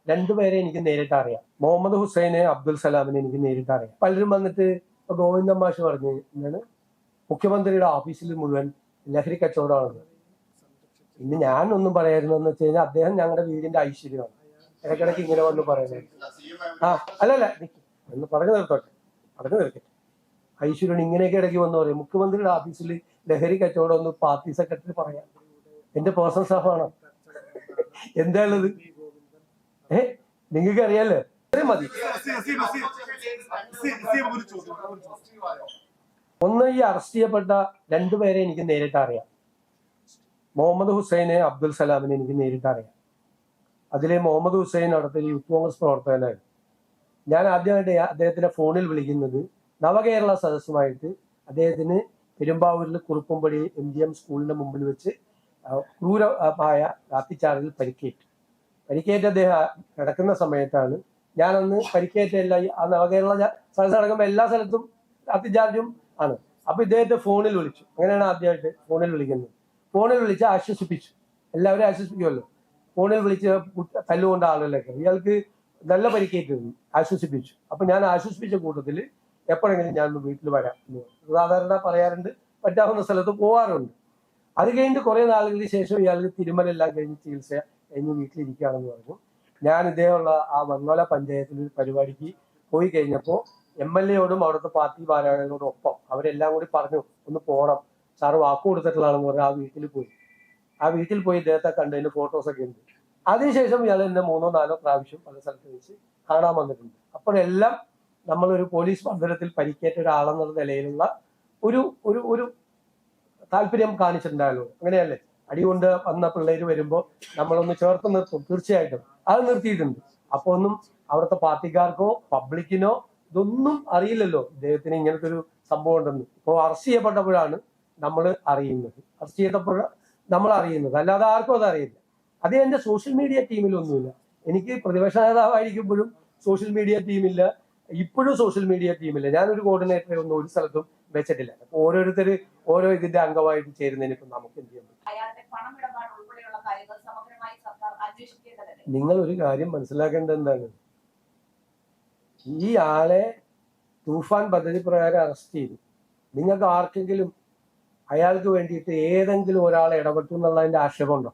രണ്ടുപേരെ എനിക്ക് നേരിട്ട് അറിയാം. മുഹമ്മദ് ഹുസൈനെ, അബ്ദുൽ സലാമിനെ എനിക്ക് നേരിട്ട് അറിയാം. പലരും വന്നിട്ട് ഗോവിന്ദൻ മാഷ് പറഞ്ഞു എന്താണ് മുഖ്യമന്ത്രിയുടെ ഓഫീസിൽ മുഴുവൻ ലഹരി കച്ചവടമാണെന്ന്. ഇന്ന് ഞാൻ ഒന്നും പറയായിരുന്നെന്ന് വെച്ച് കഴിഞ്ഞാൽ അദ്ദേഹം ഞങ്ങളുടെ വീടിന്റെ ഐശ്വര്യമാണ്. ഇടയ്ക്കിടയ്ക്ക് ഇങ്ങനെ വന്ന് പറയുന്നത് അല്ലല്ല എന്ന് പറഞ്ഞു നിർത്തോട്ടെ, പറഞ്ഞു നിർക്കട്ടെ. ഐശ്വര്യൻ ഇങ്ങനെയൊക്കെ ഇടയ്ക്ക് വന്ന് പറയും മുഖ്യമന്ത്രിയുടെ ഓഫീസിൽ ലഹരി കച്ചവടം ഒന്ന് പാർട്ടി സെക്രട്ടറി പറയാം. എന്റെ പേഴ്സണൽ സ്റ്റാഫാണ്. എന്താ ഉള്ളത്? നിങ്ങൾക്ക് അറിയാലോ. മതി. ഒന്ന്, ഈ അറസ്റ്റ് ചെയ്യപ്പെട്ട രണ്ടുപേരെ എനിക്ക് നേരിട്ട് അറിയാം. മുഹമ്മദ് ഹുസൈനെ, അബ്ദുൽ സലാമിനെ എനിക്ക് നേരിട്ട് അറിയാം. അതിലെ മുഹമ്മദ് ഹുസൈൻ അവിടുത്തെ യൂത്ത് കോൺഗ്രസ് പ്രവർത്തകനായിരുന്നു. ഞാൻ ആദ്യമായിട്ട് അദ്ദേഹത്തിന്റെ ഫോണിൽ വിളിക്കുന്നത് നവകേരള സദസ്സുമായിട്ട് അദ്ദേഹത്തിന് പെരുമ്പാവൂരിൽ കുറുപ്പുംപടി MGM സ്കൂളിന്റെ മുമ്പിൽ വെച്ച് ക്രൂരമായ ലാത്തിച്ചാർജിൽ പരിക്കേറ്റ അദ്ദേഹം കിടക്കുന്ന സമയത്താണ്. ഞാനന്ന് പരിക്കേറ്റല്ല, ആ നവകേരള സദസ്സ് നടക്കുമ്പോൾ എല്ലാ സ്ഥലത്തും ലാത്തിച്ചാർജും ആണ്. അപ്പൊ ഇദ്ദേഹത്തെ ഫോണിൽ വിളിച്ചു. അങ്ങനെയാണ് ആദ്യമായിട്ട് ഫോണിൽ വിളിക്കുന്നത്. ഫോണിൽ വിളിച്ച് ആശ്വസിപ്പിച്ചു. എല്ലാവരും ആശ്വസിപ്പിക്കുമല്ലോ. ഫോണിൽ വിളിച്ച് തല്ലുകൊണ്ട ആളുകളൊക്കെ ഇയാൾക്ക് നല്ല പരിക്കേറ്റിരുന്നു. ആശ്വസിപ്പിച്ചു. അപ്പൊ ഞാൻ ആശ്വസിപ്പിച്ച കൂട്ടത്തിൽ എപ്പോഴെങ്കിലും ഞാൻ വീട്ടിൽ വരാം എന്ന് സാധാരണ പറയാറുണ്ട്. പറ്റാവുന്ന സ്ഥലത്ത് പോവാറുണ്ട്. അത് കഴിഞ്ഞിട്ട് കുറെ നാളുകൾക്ക് ശേഷം ഇയാൾക്ക് തിരുമലെല്ലാം കഴിഞ്ഞ് ചികിത്സ കഴിഞ്ഞ് വീട്ടിലിരിക്കുകയാണെന്ന് പറഞ്ഞു. ഞാൻ ഇതേയുള്ള ആ മങ്ങോല പഞ്ചായത്തിൽ പരിപാടിക്ക് പോയി കഴിഞ്ഞപ്പോൾ MLA-യോടും അവിടുത്തെ പാർട്ടി ഭാരവാഹികളോടും ഒപ്പം അവരെല്ലാം കൂടി പറഞ്ഞു ഒന്ന് പോകണം, സാറ് വാക്ക് കൊടുത്തിട്ടുള്ളതാണെന്ന് പറഞ്ഞാൽ ആ വീട്ടിൽ പോയി ഇദ്ദേഹത്തെ കണ്ടതിന് ഫോട്ടോസൊക്കെ ഉണ്ട്. അതിനുശേഷം ഇയാൾ എന്നെ 3 4 പ്രാവശ്യം പല സ്ഥലത്ത് വെച്ച് കാണാൻ വന്നിട്ടുണ്ട്. അപ്പോഴെല്ലാം നമ്മളൊരു പോലീസ് മർദ്ദനത്തിൽ പരിക്കേറ്റ ഒരാളെന്നുള്ള നിലയിലുള്ള ഒരു ഒരു ഒരു താല്പര്യം കാണിച്ചിട്ടുണ്ടായല്ലോ. അങ്ങനെയല്ലേ? അടികൊണ്ട് വന്ന പിള്ളേര് വരുമ്പോൾ നമ്മളൊന്ന് ചേർത്ത് നിർത്തും. തീർച്ചയായിട്ടും അത് നിർത്തിയിട്ടുണ്ട്. അപ്പൊ ഒന്നും അവിടുത്തെ പാർട്ടിക്കാർക്കോ പബ്ലിക്കിനോ ഇതൊന്നും അറിയില്ലല്ലോ ഇദ്ദേഹത്തിന് ഇങ്ങനത്തെ ഒരു സംഭവം ഉണ്ടെന്ന്. ഇപ്പോൾ അറസ്റ്റ് ചെയ്യപ്പെട്ടപ്പോഴാണ് നമ്മൾ അറിയുന്നത്. അറസ്റ്റ് ചെയ്തപ്പോൾ നമ്മൾ അറിയുന്നത്, അല്ലാതെ ആർക്കും അത് അറിയില്ല. അത് എന്റെ സോഷ്യൽ മീഡിയ ടീമിലൊന്നുമില്ല. എനിക്ക് പ്രതിപക്ഷ നേതാവായിരിക്കുമ്പോഴും സോഷ്യൽ മീഡിയ ടീമില്ല, ഇപ്പോഴും സോഷ്യൽ മീഡിയ ടീമില്ല. ഞാനൊരു കോർഡിനേറ്ററെ ഒന്നും ഒരു സ്ഥലത്തും വെച്ചിട്ടില്ല. അപ്പൊ ഓരോരുത്തർ ഓരോ ഇതിന്റെ അംഗമായിട്ട് ചേരുന്നതിന് ഇപ്പം നമുക്ക് എന്ത് ചെയ്യാൻ പറ്റും? നിങ്ങൾ ഒരു കാര്യം മനസ്സിലാക്കേണ്ടത് എന്താണ്, ഈ ആളെ തൂഫാൻ പദ്ധതി പ്രകാരം അറസ്റ്റ് ചെയ്തു. നിങ്ങൾക്ക് ആർക്കെങ്കിലും അയാൾക്ക് വേണ്ടിയിട്ട് ഏതെങ്കിലും ഒരാളെ ഇടപെട്ടു എന്നുള്ളതിന്റെ ആക്ഷേപമുണ്ടോ?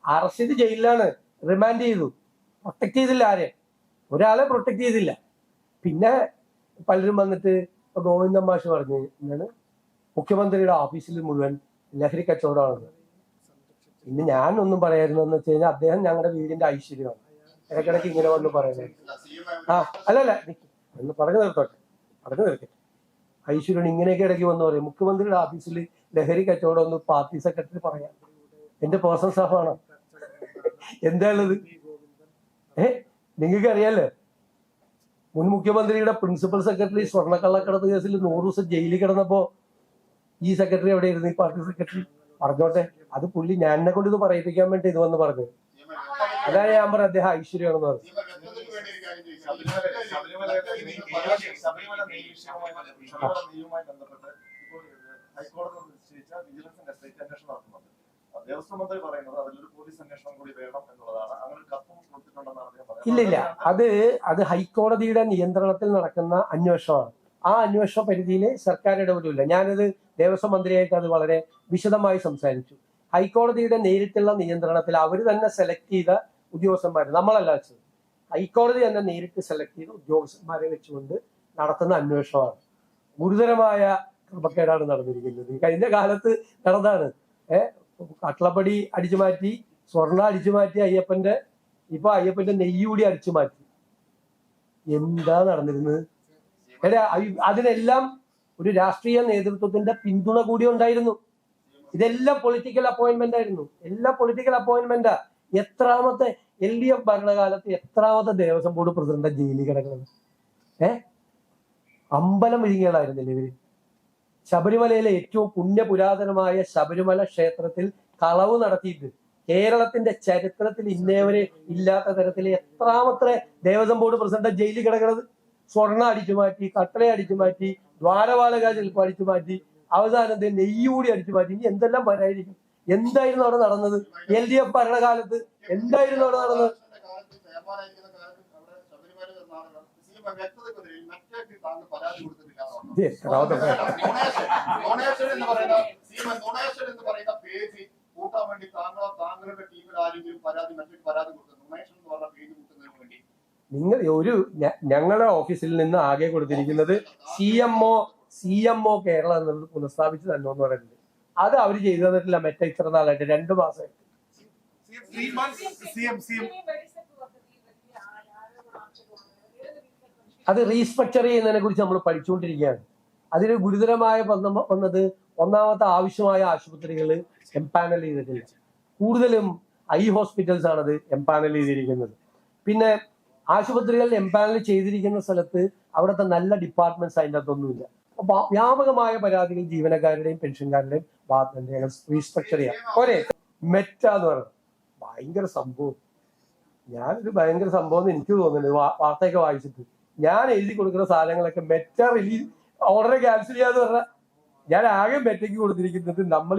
അറസ്റ്റ് ചെയ്ത് ജയിലിലാണ്, റിമാൻഡ് ചെയ്തു. പ്രൊട്ടക്ട് ചെയ്തില്ല ആരെ, ഒരാളെ പ്രൊട്ടക്ട് ചെയ്തില്ല. പിന്നെ പലരും വന്നിട്ട് ഗോവിന്ദൻ മാഷ് പറഞ്ഞു എന്താണ് മുഖ്യമന്ത്രിയുടെ ഓഫീസിൽ മുഴുവൻ ലഹരി കച്ചവടമാണെന്ന്. ഇന്ന് ഞാൻ ഒന്നും പറയായിരുന്നെന്ന് വെച്ച് കഴിഞ്ഞാൽ അദ്ദേഹം ഞങ്ങളുടെ വീടിന്റെ ഐശ്വര്യമാണ്. ഇടയ്ക്കിടയ്ക്ക് ഇങ്ങനെ വന്ന് പറയുന്നത് അല്ലല്ല എന്ന് പറഞ്ഞു നിർത്തോട്ടെ, പറഞ്ഞു നിർക്കട്ടെ. ഐശ്വര്യൻ ഇങ്ങനെയൊക്കെ ഇടയ്ക്ക് വന്ന് പറയും മുഖ്യമന്ത്രിയുടെ ഓഫീസിൽ ലഹരി കച്ചവടം ഒന്ന് പാർട്ടി സെക്രട്ടറി പറയാം. എന്റെ പേഴ്സണൽ സ്റ്റാഫാണ്. എന്താ ഉള്ളത്? നിങ്ങൾക്ക് അറിയാലോ, മുൻ മുഖ്യമന്ത്രിയുടെ പ്രിൻസിപ്പൽ സെക്രട്ടറി സ്വർണ്ണക്കള്ളക്കടത്ത് കേസിൽ 100 ദിവസം ജയിലിൽ കിടന്നപ്പോ ഈ സെക്രട്ടറി എവിടെയായിരുന്നു? ഈ പാർട്ടി സെക്രട്ടറി. പറഞ്ഞോട്ടെ, അത് പുള്ളി ഞാൻ എന്നെ കൊണ്ട് ഇത് പറയിപ്പിക്കാൻ വേണ്ടി ഇത് വന്ന് പറഞ്ഞു. അതാണ് ഞാൻ പറഞ്ഞ അദ്ദേഹം ഐശ്വര്യമാണെന്ന് പറഞ്ഞു. ഇല്ലില്ല, അത് ഹൈക്കോടതിയുടെ നിയന്ത്രണത്തിൽ നടക്കുന്ന അന്വേഷണമാണ്. ആ അന്വേഷണ പരിധിയിൽ സർക്കാർ ഇടപെടില്ല. ഞാനത് ദേവസ്വം മന്ത്രിയായിട്ട് അത് വളരെ വിശദമായി സംസാരിച്ചു. ഹൈക്കോടതിയുടെ നേരിട്ടുള്ള നിയന്ത്രണത്തിൽ അവർ തന്നെ സെലക്ട് ചെയ്ത ഉദ്യോഗസ്ഥന്മാർ, നമ്മളല്ല വെച്ചത്, ഹൈക്കോടതി തന്നെ നേരിട്ട് സെലക്ട് ചെയ്ത ഉദ്യോഗസ്ഥന്മാരെ വെച്ചുകൊണ്ട് നടത്തുന്ന അന്വേഷണമാണ്. ഗുരുതരമായ ക്രമക്കേടാണ് നടന്നിരിക്കുന്നത്. കഴിഞ്ഞ കാലത്ത് നടന്നാണ്. കട്ടളപ്പടി അടിച്ചു മാറ്റി, സ്വർണ്ണ അടിച്ചു മാറ്റി, ഇപ്പൊ അയ്യപ്പന്റെ നെയ്യ് കൂടി അടിച്ചു മാറ്റി. എന്താ നടന്നിരുന്നത്? അതിനെല്ലാം ഒരു രാഷ്ട്രീയ നേതൃത്വത്തിന്റെ പിന്തുണ കൂടി ഉണ്ടായിരുന്നു. ഇതെല്ലാം പൊളിറ്റിക്കൽ അപ്പോയിന്റ്മെന്റ് ആയിരുന്നു. എല്ലാം പൊളിറ്റിക്കൽ അപ്പോയിന്റ്മെന്റാ. എത്രാമത്തെ LDF ഭരണകാലത്ത് എത്രാമത്തെ ദേവസ്വം ബോർഡ് പ്രസിഡന്റ് ജയിലിൽ കിടക്കുന്നത്? അമ്പലം വിഴുങ്ങികളായിരുന്നില്ല ഇവര്. ശബരിമലയിലെ ഏറ്റവും പുണ്യപുരാതനമായ ശബരിമല ക്ഷേത്രത്തിൽ കളവ് നടത്തിയിട്ട് കേരളത്തിന്റെ ചരിത്രത്തിൽ ഇന്നേവരെ ഇല്ലാത്ത തരത്തിൽ എത്രാമത്തെ ദേവസ്വം ബോർഡ് പ്രസിഡന്റ് ജയിലിൽ കിടക്കുന്നത്? സ്വർണ്ണ അടിച്ചു മാറ്റി, കട്ടള അടിച്ചു മാറ്റി, ദ്വാരപാലക ശില്പം അടിച്ചു മാറ്റി, അവസാനത്തെ നെയ്യൂടി അടിച്ചു മാറ്റി. ഇനി എന്തെല്ലാം പറയായിരിക്കും? എന്തായിരുന്നു അവിടെ നടന്നത്? LDF ഭരണകാലത്ത് എന്തായിരുന്നു അവിടെ നടന്നത്? നിങ്ങൾ ഞങ്ങളുടെ ഓഫീസിൽ നിന്ന് ആകെ കൊടുത്തിരിക്കുന്നത് CMO കേരള എന്നുള്ളത് പുനഃസ്ഥാപിച്ച് തന്നെ എന്ന് പറയുന്നത്. അത് അവർ ചെയ്തു തന്നിട്ടില്ല. മെറ്റ ഇത്ര നാളായിട്ട് 2 മാസമായിട്ട്. അത് റീസ്ട്രക്ചർ ചെയ്യുന്നതിനെ കുറിച്ച് നമ്മൾ പഠിച്ചുകൊണ്ടിരിക്കുകയാണ്. അതിന് ഗുരുതരമായ വന്നത് ഒന്നാമത്തെ ആവശ്യമായ ആശുപത്രികൾ എംപാനൽ ചെയ്തിട്ടില്ല. കൂടുതലും ഹോസ്പിറ്റൽസ് ആണത് എംപാനൽ ചെയ്തിരിക്കുന്നത്. പിന്നെ ആശുപത്രികൾ എംപാനൽ ചെയ്തിരിക്കുന്ന സ്ഥലത്ത് അവിടുത്തെ നല്ല ഡിപ്പാർട്ട്മെന്റ്സ് അതിൻ്റെ അകത്തൊന്നുമില്ല. അപ്പൊ വ്യാപകമായ പരാതികൾ ജീവനക്കാരുടെയും പെൻഷൻകാരുടെയും ഭാഗത്ത് റീസ്ട്രക്ചർ ചെയ്യാം. ഒരേ മെറ്റ എന്ന് പറയുന്നത് ഭയങ്കര സംഭവം. ഞാനൊരു ഭയങ്കര സംഭവം എന്ന് എനിക്ക് തോന്നുന്നത് വാർത്തയൊക്കെ വായിച്ചിട്ട്. ഞാൻ എഴുതി കൊടുക്കുന്ന സാധനങ്ങളൊക്കെ മെറ്റ റിലീസ് ഓർഡർ ക്യാൻസൽ ചെയ്യാന്ന് പറഞ്ഞാൽ ഞാൻ ആകെ മെറ്റയ്ക്ക് കൊടുത്തിരിക്കുന്നത് നമ്മൾ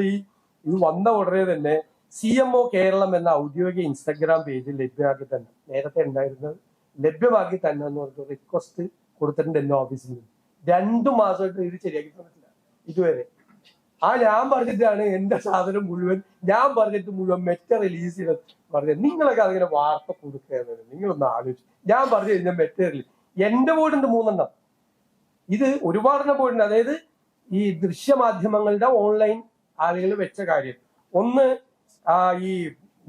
ഇത് വന്ന ഉടനെ തന്നെ CMO കേരളം എന്ന ഔദ്യോഗിക ഇൻസ്റ്റഗ്രാം പേജിൽ ലഭ്യമാക്കി തന്നെ, നേരത്തെ ഉണ്ടായിരുന്നത് ലഭ്യമാക്കി തന്നെ എന്ന് പറഞ്ഞിട്ട് റിക്വസ്റ്റ് കൊടുത്തിട്ടുണ്ട് എന്റെ ഓഫീസിൽ നിന്ന്. 2 മാസമായിട്ട് ഇത് ശരിയാക്കി തന്നിട്ടില്ല ഇതുവരെ. ഞാൻ പറഞ്ഞിട്ടാണ് എന്റെ സാധനം മുഴുവൻ മെറ്റ റിലീസ് ചെയ്ത് പറഞ്ഞത്. നിങ്ങളൊക്കെ അതിങ്ങനെ വാർത്ത കൊടുക്കുക, നിങ്ങളൊന്ന് ആലോചിച്ചു. ഞാൻ പറഞ്ഞു കഴിഞ്ഞാൽ മെറ്റ റിലീസ് എന്റെ പോയിട്ടുണ്ട് 3 എണ്ണം. ഇത് ഒരുപാടെണ്ണം പോയിട്ടുണ്ട്. അതായത് ഈ ദൃശ്യമാധ്യമങ്ങളുടെ ഓൺലൈൻ ആളുകൾ വെച്ച കാര്യം. ഒന്ന്,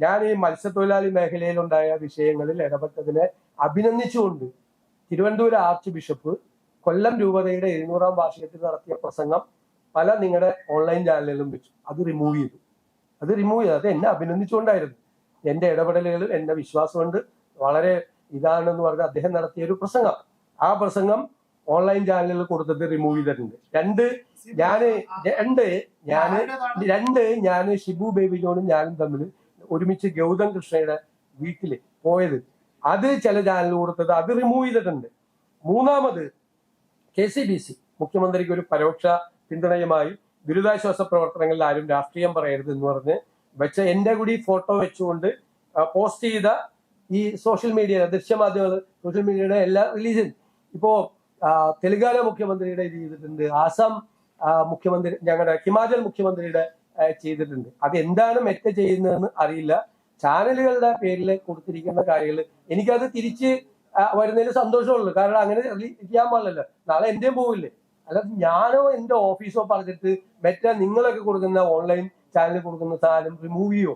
ഞാൻ ഈ മത്സ്യത്തൊഴിലാളി മേഖലയിലുണ്ടായ വിഷയങ്ങളിൽ ഇടപെട്ടതിനെ അഭിനന്ദിച്ചുകൊണ്ട് തിരുവനന്തപുരം ആർച്ച് ബിഷപ്പ് കൊല്ലം രൂപതയുടെ 700-ാം വാർഷികത്തിൽ നടത്തിയ പ്രസംഗം പല നിങ്ങളുടെ ഓൺലൈൻ ചാനലുകളിലും വെച്ചു. അത് റിമൂവ് ചെയ്തു. അത് എന്നെ അഭിനന്ദിച്ചുകൊണ്ടായിരുന്നു. എന്റെ ഇടപെടലുകളിൽ എന്റെ വിശ്വാസമുണ്ട്, വളരെ ഇതാണെന്ന് പറഞ്ഞ് അദ്ദേഹം നടത്തിയ ഒരു പ്രസംഗം. ആ പ്രസംഗം ഓൺലൈൻ ചാനലുകൾ കൊടുത്തിട്ട് റിമൂവ് ചെയ്തിട്ടുണ്ട്. ഞാൻ ഷിബു ബേബി ജോണും ഞാനും തമ്മിൽ ഒരുമിച്ച് ഗൗതം കൃഷ്ണയുടെ വീട്ടില് പോയത്, അത് ചില ചാനൽ കൊടുത്തത് അത് റിമൂവ് ചെയ്തിട്ടുണ്ട്. മൂന്നാമത് KCBC മുഖ്യമന്ത്രിക്ക് ഒരു പരോക്ഷ പിന്തുണയുമായി ദുരിതാശ്വാസ പ്രവർത്തനങ്ങളിൽ ആരും രാഷ്ട്രീയം പറയരുത് എന്ന് പറഞ്ഞ് വെച്ച എന്റെ കൂടി ഫോട്ടോ വെച്ചുകൊണ്ട് പോസ്റ്റ് ചെയ്ത ഈ സോഷ്യൽ മീഡിയ ദൃശ്യമാധ്യമങ്ങൾ സോഷ്യൽ മീഡിയയുടെ എല്ലാ റിലീസും ഇപ്പോ തെലങ്കാന മുഖ്യമന്ത്രിയുടെ ചെയ്തിട്ടുണ്ട്, ആസാം മുഖ്യമന്ത്രി, ഞങ്ങളുടെ ഹിമാചൽ മുഖ്യമന്ത്രിയുടെ ചെയ്തിട്ടുണ്ട്. അത് എന്താണ് മെറ്റ ചെയ്യുന്നതെന്ന് അറിയില്ല. ചാനലുകളുടെ പേരിൽ കൊടുത്തിരിക്കുന്ന കാര്യങ്ങൾ എനിക്കത് തിരിച്ച് വരുന്നതിൽ സന്തോഷമുള്ളൂ. കാരണം അങ്ങനെ ചെയ്യാൻ പാടില്ലല്ലോ, നാളെ എന്റെയും പോവില്ലേ. അല്ലാതെ ഞാനോ എന്റെ ഓഫീസോ പറഞ്ഞിട്ട് മെറ്റ നിങ്ങളൊക്കെ കൊടുക്കുന്ന ഓൺലൈൻ ചാനലിൽ കൊടുക്കുന്ന സാധനം റിമൂവ് ചെയ്യോ?